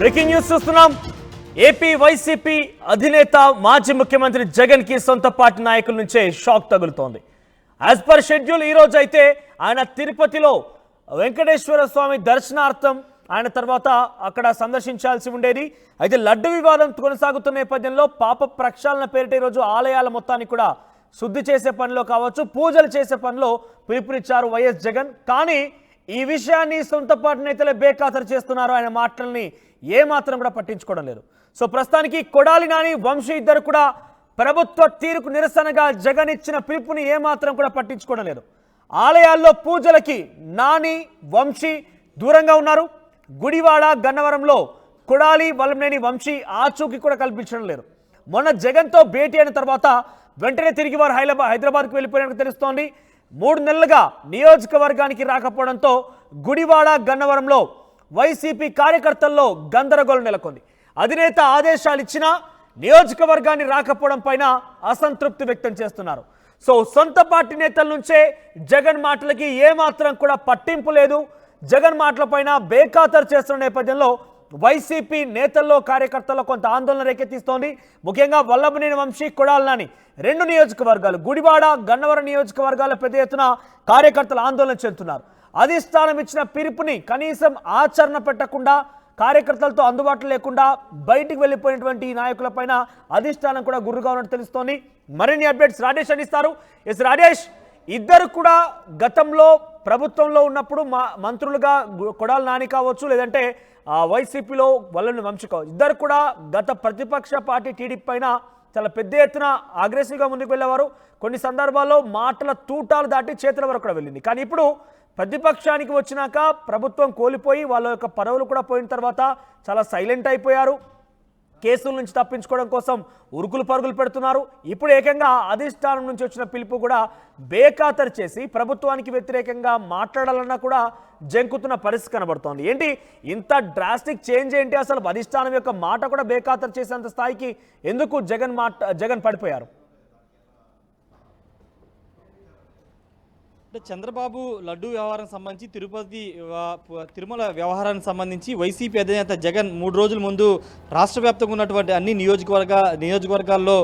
Breaking news చూస్తున్నాం. AP YCP అధినేత మాజీ ముఖ్యమంత్రి జగన్ కి సొంత పార్టీ నాయకుల నుంచే షాక్ తగులుతోంది. యాజ్ పర్ షెడ్యూల్ ఈ రోజు అయితే ఆయన తిరుపతిలో వెంకటేశ్వర స్వామి దర్శనార్థం ఆయన తర్వాత అక్కడ సందర్శించాల్సి ఉండేది. అయితే లడ్డు వివాదం కొనసాగుతున్న నేపథ్యంలో పాప ప్రక్షాళన పేరిట ఈరోజు ఆలయాల మొత్తాన్ని కూడా శుద్ధి చేసే పనిలో కావచ్చు, పూజలు చేసే పనిలో పిలుపునిచ్చారు వైఎస్ జగన్. కానీ ఈ విషయాన్ని సొంత పార్టీ నేతలే బేఖాతరు చేస్తున్నారు. ఆయన మాటల్ని ఏమాత్రం కూడా పట్టించుకోవడం లేదు. సో ప్రస్తుతానికి కొడాలి నాని, వంశీ ఇద్దరు కూడా ప్రభుత్వ తీరుకు నిరసనగా జగన్ ఇచ్చిన పిలుపుని ఏమాత్రం కూడా పట్టించుకోవడం లేదు. ఆలయాల్లో పూజలకి నాని, వంశీ దూరంగా ఉన్నారు. గుడివాడ, గన్నవరంలో కొడాలి, వల్లభనేని వంశీ ఆచూకీ కూడా కల్పించడం లేదు. మొన్న జగన్తో భేటీ అయిన తర్వాత వెంటనే తిరిగి వారు హైదరాబాద్కు వెళ్ళిపోయినట్టు తెలుస్తోంది. 3 నెలలుగా నియోజకవర్గానికి రాకపోవడంతో గుడివాడ, గన్నవరంలో వైసీపీ కార్యకర్తల్లో గందరగోళం నెలకొంది. అధినేత ఆదేశాలు ఇచ్చినా నియోజకవర్గాన్ని రాకపోవడం పైన అసంతృప్తి వ్యక్తం చేస్తున్నారు. సో సొంత పార్టీ నేతల నుంచే జగన్ మాటలకి ఏమాత్రం కూడా పట్టింపు లేదు. జగన్ మాటలపైన బేఖాతరు చేస్తున్న నేపథ్యంలో వైసీపీ నేతల్లో, కార్యకర్తల్లో కొంత ఆందోళన రేకెత్తిస్తోంది. ముఖ్యంగా వల్లభనేని వంశీ, కొడాలి నాని 2 నియోజకవర్గాలు గుడివాడ, గన్నవరం నియోజకవర్గాల పెద్ద ఎత్తున కార్యకర్తలు ఆందోళన చెందుతున్నారు. అధిష్టానం ఇచ్చిన పిలుపుని కనీసం ఆచరణ పెట్టకుండా, కార్యకర్తలతో అందుబాటులో లేకుండా బయటికి వెళ్ళిపోయినటువంటి ఈ నాయకులపైన అధిష్టానం కూడా గుర్రుగా ఉన్నట్టు తెలుస్తోంది. మరిన్ని అప్డేట్స్ రాజేష్ అందిస్తారు. ఎస్ రాజేష్, ఇద్దరు కూడా గతంలో ప్రభుత్వంలో ఉన్నప్పుడు మంత్రులుగా కొడాలి నాని కావచ్చు, లేదంటే వైసీపీలో వల్లభనేని వంశీ కావచ్చు, ఇద్దరు కూడా గత ప్రతిపక్ష పార్టీ టీడీపీ పైన చాలా పెద్ద ఎత్తున అగ్రెసివ్గా ముందుకు వెళ్ళేవారు. కొన్ని సందర్భాల్లో మాటల తూటాలు దాటి చేతుల వరకు కూడా వెళ్ళింది. కానీ ఇప్పుడు ప్రతిపక్షానికి వచ్చినాక ప్రభుత్వం కోల్పోయి వాళ్ళ యొక్క పదవులు కూడా పోయిన తర్వాత చాలా సైలెంట్ అయిపోయారు. కేసుల నుంచి తప్పించుకోవడం కోసం ఉరుకులు పరుగులు పెడుతున్నారు. ఇప్పుడు ఏకంగా అధిష్టానం నుంచి వచ్చిన పిలుపు కూడా బేఖాతరు చేసి ప్రభుత్వానికి వ్యతిరేకంగా మాట్లాడాలన్నా కూడా జంకుతున్న పరిస్థితి కనబడుతోంది. ఏంటి ఇంత డ్రాస్టిక్ చేంజ్ ఏంటి? అసలు అధిష్టానం యొక్క మాట కూడా బేఖాతరు చేసేంత స్థాయికి ఎందుకు జగన్ పడిపోయారు? అంటే చంద్రబాబు లడ్డు వ్యవహారానికి సంబంధించి తిరుమల వ్యవహారానికి సంబంధించి వైసీపీ అధినేత జగన్ 3 రోజుల ముందు రాష్ట్ర వ్యాప్తంగా ఉన్నటువంటి అన్ని నియోజకవర్గాల్లో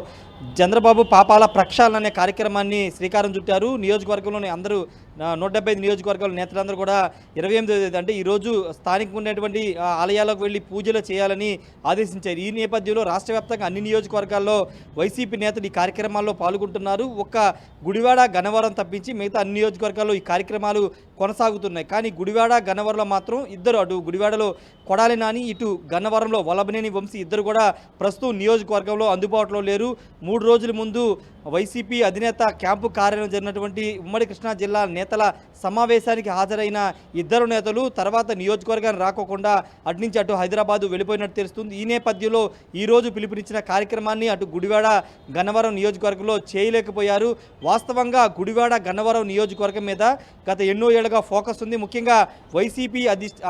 చంద్రబాబు పాపాల ప్రక్షాళన అనే కార్యక్రమాన్ని శ్రీకారం చుట్టారు. నియోజకవర్గంలోని అందరూ 175 నియోజకవర్గాల నేతలందరూ కూడా 28 అంటే ఈరోజు స్థానికంగా ఉన్నటువంటి ఆలయాలకు వెళ్ళి పూజలు చేయాలని ఆదేశించారు. ఈ నేపథ్యంలో రాష్ట్ర వ్యాప్తంగా అన్ని నియోజకవర్గాల్లో వైసీపీ నేతలు ఈ కార్యక్రమాల్లో పాల్గొంటున్నారు. ఒక్క గుడివాడ, గన్నవరం తప్పించి మిగతా అన్ని నియోజకవర్గాల్లో ఈ కార్యక్రమాలు కొనసాగుతున్నాయి. కానీ గుడివాడ, గన్నవరంలో మాత్రం ఇద్దరు, అటు గుడివాడలో కొడాలి నాని, ఇటు గన్నవరంలో వల్లభనేని వంశీ ఇద్దరు కూడా ప్రస్తుతం నియోజకవర్గంలో అందుబాటులో లేరు. 3 రోజుల ముందు వైసీపీ అధినేత క్యాంపు కార్యాలయం జరిగినటువంటి ఉమ్మడి కృష్ణా జిల్లా నేతల సమావేశానికి హాజరైన ఇద్దరు నేతలు తర్వాత నియోజకవర్గాన్ని రాకోకుండా అటు నుంచి అటు హైదరాబాదు వెళ్ళిపోయినట్టు తెలుస్తుంది. ఈ నేపథ్యంలో ఈరోజు పిలుపునిచ్చిన కార్యక్రమాన్ని అటు గుడివాడ, గన్నవరం నియోజకవర్గంలో చేయలేకపోయారు. వాస్తవంగా గుడివాడ, గన్నవరం నియోజకవర్గం మీద గత ఎన్నో ఏళ్లుగా ఫోకస్ ఉంది. ముఖ్యంగా వైసీపీ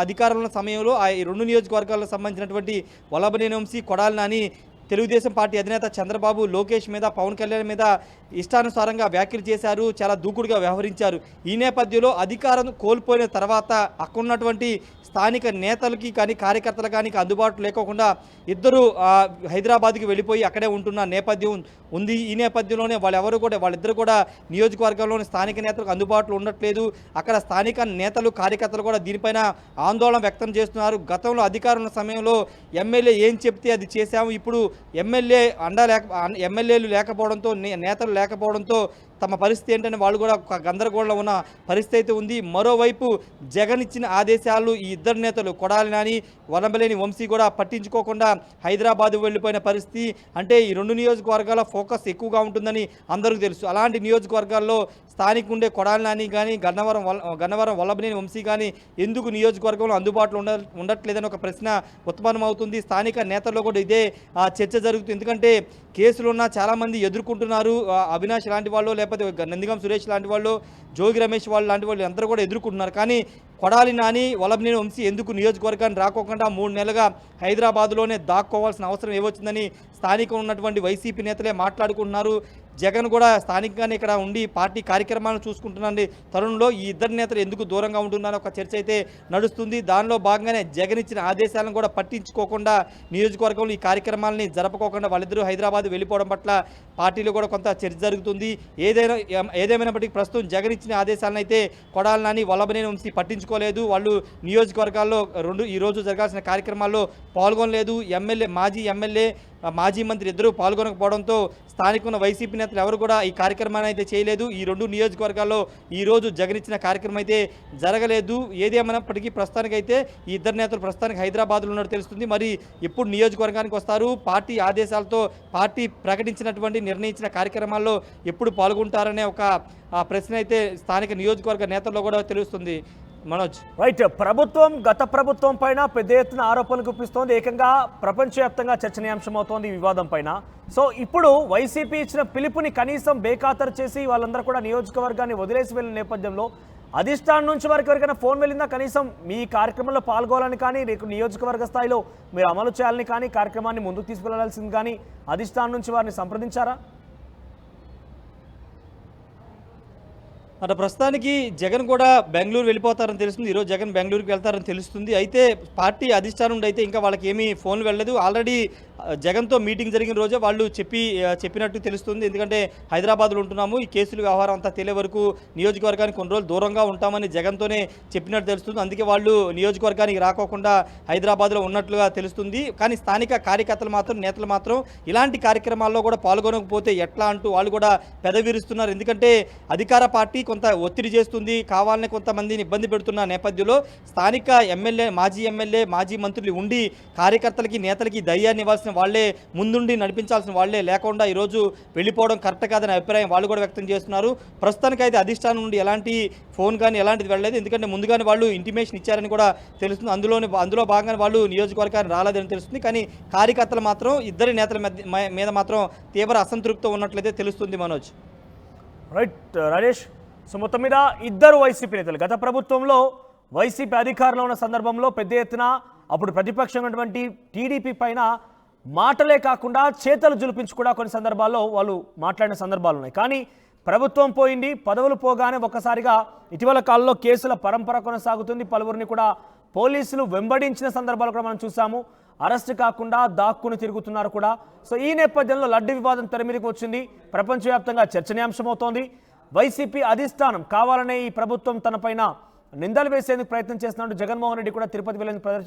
అధికారంలో సమయంలో ఆ 2 నియోజకవర్గాలకు సంబంధించినటువంటి వల్లభనేని వంశీ, కొడాలి నాని తెలుగుదేశం పార్టీ అధినేత చంద్రబాబు, లోకేష్ మీద, పవన్ కళ్యాణ్ మీద ఇష్టానుసారంగా వ్యాఖ్యలు చేశారు, చాలా దూకుడుగా వ్యవహరించారు. ఈ నేపథ్యంలో అధికారం కోల్పోయిన తర్వాత అక్కడున్నటువంటి స్థానిక నేతలకి కానీ కార్యకర్తలు కానీ అందుబాటులో లేకోకుండా ఇద్దరు హైదరాబాద్కి వెళ్ళిపోయి అక్కడే ఉంటున్న నేపథ్యం ఉంది. ఈ నేపథ్యంలోనే వాళ్ళిద్దరు కూడా నియోజకవర్గంలోని స్థానిక నేతలకు అందుబాటులో ఉండట్లేదు. అక్కడ స్థానిక నేతలు, కార్యకర్తలు కూడా దీనిపైన ఆందోళన వ్యక్తం చేస్తున్నారు. గతంలో అధికారంలో సమయంలో ఎమ్మెల్యే ఏం చెప్తే అది చేశాము, ఇప్పుడు ఎమ్మెల్యేలు లేకపోవడంతో, నేతలు లేకపోవడంతో తమ పరిస్థితి ఏంటంటే వాళ్ళు కూడా ఒక గందరగోళంలో ఉన్న పరిస్థితి అయితే ఉంది. మరోవైపు జగన్ ఇచ్చిన ఆదేశాలు ఈ ఇద్దరు నేతలు కొడాలి నాని, వల్లభనేని వంశీ కూడా పట్టించుకోకుండా హైదరాబాద్ వెళ్ళిపోయిన పరిస్థితి. అంటే ఈ 2 నియోజకవర్గాల ఫోకస్ ఎక్కువగా ఉంటుందని అందరికీ తెలుసు. అలాంటి నియోజకవర్గాల్లో స్థానిక ఉండే కొడాలి నాని కానీ, గన్నవరం వల్లభనేని వంశీ కానీ ఎందుకు నియోజకవర్గంలో అందుబాటులో ఉండట్లేదని ఒక ప్రశ్న ఉత్పన్నమవుతుంది. స్థానిక నేతల్లో కూడా ఇదే చర్చ జరుగుతుంది. ఎందుకంటే కేసులున్న చాలామంది ఎదుర్కొంటున్నారు. అవినాష్ లాంటి వాళ్ళు, లేకపోతే నందిగం సురేష్ లాంటి వాళ్ళు, జోగి రమేష్ వాళ్ళు లాంటి వాళ్ళు అందరూ కూడా ఎదుర్కొంటున్నారు. కానీ కొడాలి నాని, వల్లభనేని వంశీ ఎందుకు నియోజకవర్గాన్ని రాకోకుండా 3 నెలలుగా హైదరాబాద్లోనే దాక్కోవాల్సిన అవసరం ఏమొచ్చిందని స్థానికంగా ఉన్నటువంటి వైసీపీ నేతలే మాట్లాడుకుంటున్నారు. జగన్ కూడా స్థానికంగానే ఇక్కడ ఉండి పార్టీ కార్యక్రమాలను చూసుకుంటున్న తరుణంలో ఈ ఇద్దరు నేతలు ఎందుకు దూరంగా ఉంటున్నారో ఒక చర్చ అయితే నడుస్తుంది. దానిలో భాగంగానే జగన్ ఇచ్చిన ఆదేశాలను కూడా పట్టించుకోకుండా నియోజకవర్గంలో ఈ కార్యక్రమాలని జరపకోకుండా వాళ్ళిద్దరూ హైదరాబాద్ వెళ్ళిపోవడం పట్ల పార్టీలో కూడా కొంత చర్చ జరుగుతుంది. ఏదేమైనప్పటికీ ప్రస్తుతం జగన్ ఇచ్చిన ఆదేశాలను అయితే కొడాలి నాని, వల్లభనేని వంశీ పట్టించుకోలేదు. వాళ్ళు నియోజకవర్గాల్లో ఈ రోజు జరగాల్సిన కార్యక్రమాల్లో పాల్గొనలేదు. మాజీ ఎమ్మెల్యే మాజీ మంత్రి ఇద్దరూ పాల్గొనకపోవడంతో స్థానికున్న వైసీపీ నేతలు ఎవరు కూడా ఈ కార్యక్రమాన్ని అయితే చేయలేదు. ఈ రెండు నియోజకవర్గాల్లో ఈరోజు జగన్ ఇచ్చిన కార్యక్రమం అయితే జరగలేదు. ఏదేమైనప్పటికీ ప్రస్తుతానికైతే ఈ ఇద్దరు నేతలు ప్రస్తుతానికి హైదరాబాద్లో ఉన్నట్టు తెలుస్తుంది. మరి ఎప్పుడు నియోజకవర్గానికి వస్తారు, పార్టీ ఆదేశాలతో పార్టీ ప్రకటించినటువంటి నిర్ణయించిన కార్యక్రమాల్లో ఎప్పుడు పాల్గొంటారనే ఒక ప్రశ్న అయితే స్థానిక నియోజకవర్గ నేతల్లో కూడా తెలుస్తుంది. మనోజ్, రైట్. గత ప్రభుత్వం పైన పెద్ద ఎత్తున ఆరోపణలు గుప్పిస్తోంది. ఏకంగా ప్రపంచవ్యాప్తంగా చర్చనీయాంశం అవుతోంది ఈ వివాదం పైన. సో ఇప్పుడు వైసీపీ ఇచ్చిన పిలుపుని కనీసం బేఖాతరు చేసి వాళ్ళందరూ కూడా నియోజకవర్గాన్ని వదిలేసి వెళ్ళిన నేపథ్యంలో అధిష్టానం నుంచి వారికి ఎవరికైనా ఫోన్ వెళ్ళిందా? కనీసం మీ కార్యక్రమంలో పాల్గొనాలని కానీ, రేపు నియోజకవర్గ స్థాయిలో మీరు అమలు చేయాలని కానీ, కార్యక్రమాన్ని ముందుకు తీసుకెళ్లాల్సింది కానీ అధిష్టానం నుంచి వారిని సంప్రదించారా? అంటే ప్రస్తుతానికి జగన్ కూడా బెంగళూరు వెళ్ళిపోతారని తెలుస్తుంది. ఈరోజు జగన్ బెంగళూరుకి వెళ్తారని తెలుస్తుంది. అయితే పార్టీ అధిష్టానం నుండి అయితే ఇంకా వాళ్ళకి ఏమీ ఫోన్లు వెళ్ళలేదు. ఆల్రెడీ జగన్తో మీటింగ్ జరిగిన రోజే వాళ్ళు చెప్పినట్టు తెలుస్తుంది. ఎందుకంటే హైదరాబాద్లో ఉంటున్నాము, ఈ కేసుల వ్యవహారం అంతా తెలియ వరకు నియోజకవర్గానికి కొన్ని రోజులు దూరంగా ఉంటామని జగన్తోనే చెప్పినట్టు తెలుస్తుంది. అందుకే వాళ్ళు నియోజకవర్గానికి రాకోకుండా హైదరాబాద్లో ఉన్నట్లుగా తెలుస్తుంది. కానీ స్థానిక కార్యకర్తలు మాత్రం, నేతలు మాత్రం ఇలాంటి కార్యక్రమాల్లో కూడా పాల్గొనకపోతే ఎట్లా అంటూ వాళ్ళు కూడా పెదవిరుస్తున్నారు. ఎందుకంటే అధికార పార్టీ కొంత ఒత్తిడి చేస్తుంది, కావాలని కొంతమందిని ఇబ్బంది పెడుతున్న నేపథ్యంలో స్థానిక మాజీ ఎమ్మెల్యే మాజీ మంత్రులు ఉండి కార్యకర్తలకి నేతలకి ధైర్యాన్ని ఇవ్వాల్సిన వాళ్ళే, ముందుండి నడిపించాల్సిన వాళ్ళే లేకుండా ఈరోజు వెళ్ళిపోవడం కరెక్ట్ కాదనే అభిప్రాయం వాళ్ళు కూడా వ్యక్తం చేస్తున్నారు. ప్రస్తుతానికైతే అధిష్టానం నుండి ఎలాంటి ఫోన్ కానీ ఎలాంటిది వెళ్ళలేదు. ఎందుకంటే ముందుగానే వాళ్ళు ఇంటిమేషన్ ఇచ్చారని కూడా తెలుస్తుంది. అందులో భాగంగానే వాళ్ళు నియోజకవర్గాన్ని రాలేదని తెలుస్తుంది. కానీ కార్యకర్తలు మాత్రం ఇద్దరి నేతల మీద మాత్రం తీవ్ర అసంతృప్తి ఉన్నట్లయితే తెలుస్తుంది. మనోజ్, రైట్. రాజేష్, సో మొత్తం మీద ఇద్దరు వైసీపీ నేతలు గత ప్రభుత్వంలో వైసీపీ అధికారంలో ఉన్న సందర్భంలో పెద్ద ఎత్తున అప్పుడు ప్రతిపక్షం ఉన్నటువంటి టీడీపీ పైన మాటలే కాకుండా చేతలు జులిపించి కూడా కొన్ని సందర్భాల్లో వాళ్ళు మాట్లాడిన సందర్భాలు ఉన్నాయి. కానీ ప్రభుత్వం పోయింది, పదవులు పోగానే ఒక్కసారిగా ఇటీవల కాలంలో కేసుల పరంపర కొనసాగుతుంది. పలువురిని కూడా పోలీసులు వెంబడించిన సందర్భాలు కూడా మనం చూసాము. అరెస్ట్ కాకుండా దాక్కుని తిరుగుతున్నారు కూడా. సో ఈ నేపథ్యంలో లడ్డు వివాదం తెర మీదకి వచ్చింది, ప్రపంచవ్యాప్తంగా చర్చనీయాంశమవుతోంది. వైసీపీ అధిష్టానం కావాలనే ఈ ప్రభుత్వం తనపైన నిందలు వేసేందుకు ప్రయత్నం చేస్తున్నట్టు జగన్మోహన్ రెడ్డి కూడా తిరుపతి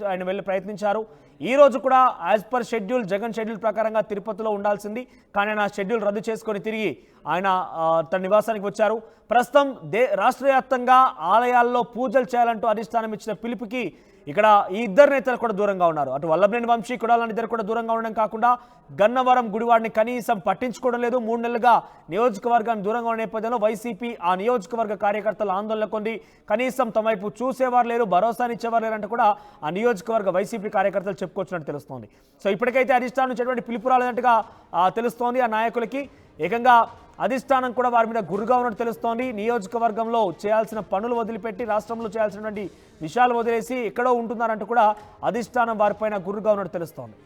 ఆయన వెళ్ళి ప్రయత్నించారు. ఈ రోజు కూడా as per schedule, Jagan schedule ప్రకారంగా తిరుపతిలో ఉండాల్సింది. కానీ ఆయన షెడ్యూల్ రద్దు చేసుకొని తిరిగి ఆయన తన నివాసానికి వచ్చారు. ప్రస్తుతం రాష్ట్ర వ్యాప్తంగా ఆలయాల్లో పూజలు చేయాలంటూ అధిష్టానం ఇచ్చిన పిలుపుకి ఇక్కడ ఈ ఇద్దరు నేతలు కూడా దూరంగా ఉన్నారు. అటు వల్లభనేని వంశీ, కొడాలని ఇద్దరు కూడా దూరంగా ఉండడం కాకుండా గన్నవరం గుడివాడిని కనీసం పట్టించుకోవడం లేదు. 3 నెలలుగా నియోజకవర్గాన్ని దూరంగా ఉన్న నేపథ్యంలో వైసీపీ ఆ నియోజకవర్గ కార్యకర్తల ఆందోళన కొంది. కనీసం తమ వైపు చూసేవారు లేరు, భరోసానిచ్చేవారు లేరంటే కూడా ఆ నియోజకవర్గ వైసీపీ కార్యకర్తలు చెప్పుకొచ్చినట్టు తెలుస్తోంది. సో ఇప్పటికైతే అధిష్టానం నుంచి ఎటువంటి పిలుపు రాలేదంటగా తెలుస్తోంది. ఆ నాయకులకి ఏకంగా అధిష్టానం కూడా వారి మీద గురుగా ఉన్నట్టు తెలుస్తోంది. నియోజకవర్గంలో చేయాల్సిన పనులు వదిలిపెట్టి రాష్ట్రంలో చేయాల్సినటువంటి విషయాలు వదిలేసి ఎక్కడో ఉంటున్నారంటూ కూడా అధిష్టానం వారిపైన గురుగా ఉన్నట్టు తెలుస్తోంది.